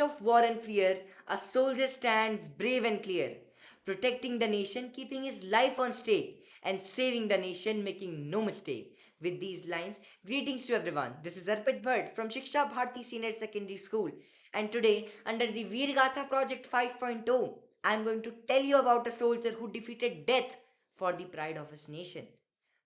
of war and fear, a soldier stands brave and clear, protecting the nation, keeping his life on stake, and saving the nation, making no mistake. With these lines, greetings to everyone. This is Arpit Bhatt from Shiksha Bharati Senior Secondary School, and today, under the Veer Gatha Project 5.0, I am going to tell you about a soldier who defeated death for the pride of his nation.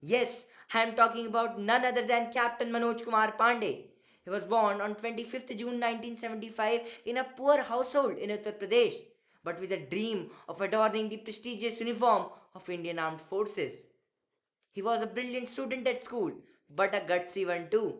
Yes, I am talking about none other than Captain Manoj Kumar Pandey. He was born on 25th June 1975 in a poor household in Uttar Pradesh, but with a dream of adorning the prestigious uniform of Indian Armed Forces. He was a brilliant student at school, but a gutsy one too.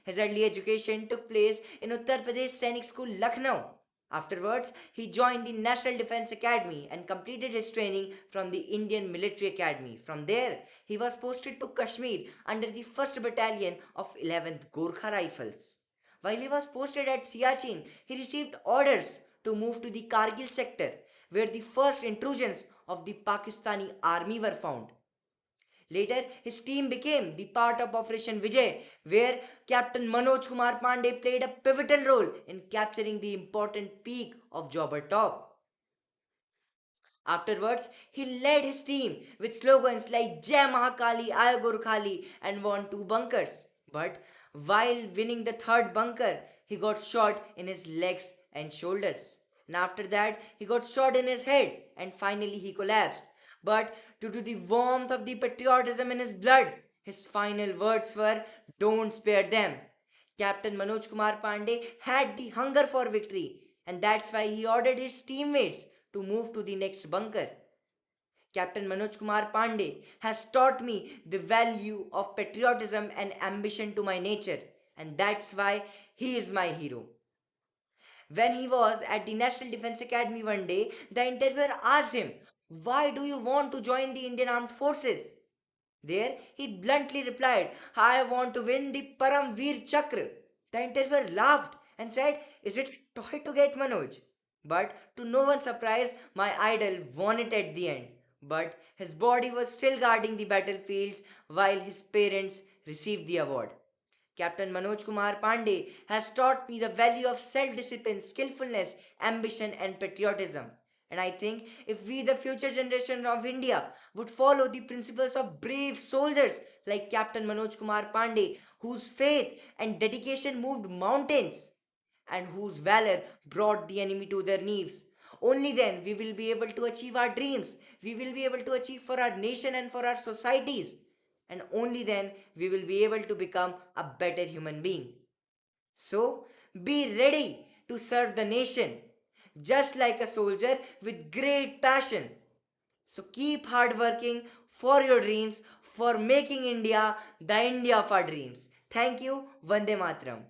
His early education took place in Uttar Pradesh Sainik School, Lucknow. Afterwards, he joined the National Defence Academy and completed his training from the Indian Military Academy. From there, he was posted to Kashmir under the 1st Battalion of 11th Gorkha Rifles. While he was posted at Siachen, he received orders to move to the Kargil sector, where the first intrusions of the Pakistani army were found. Later, his team became the part of Operation Vijay, where Captain Manoj Kumar Pandey played a pivotal role in capturing the important peak of Jobber Top. Afterwards, he led his team with slogans like Jai Mahakali, Ay Gorkhali and won two bunkers. But while winning the third bunker, he got shot in his legs and shoulders. And after that, he got shot in his head and finally he collapsed. But due to the warmth of the patriotism in his blood, his final words were, "Don't spare them." Captain Manoj Kumar Pandey had the hunger for victory, and that's why he ordered his teammates to move to the next bunker. Captain Manoj Kumar Pandey has taught me the value of patriotism and ambition to my nature, and that's why he is my hero. When he was at the National Defence Academy one day, the interviewer asked him, "Why do you want to join the Indian Armed Forces?" There, he bluntly replied, "I want to win the Param Veer Chakra." The interviewer laughed and said, "Is it toy to get Manoj?" But to no one's surprise, my idol won it at the end. But his body was still guarding the battlefields while his parents received the award. Captain Manoj Kumar Pandey has taught me the value of self discipline, skillfulness, ambition, and patriotism. And I think if we, the future generation of India, would follow the principles of brave soldiers like Captain Manoj Kumar Pandey, whose faith and dedication moved mountains and whose valor brought the enemy to their knees, only then we will be able to achieve our dreams. We will be able to achieve for our nation and for our societies. And only then we will be able to become a better human being. So, be ready to serve the nation just like a soldier with great passion. So, keep hard working for your dreams, for making India the India of our dreams. Thank you. Vande Matram.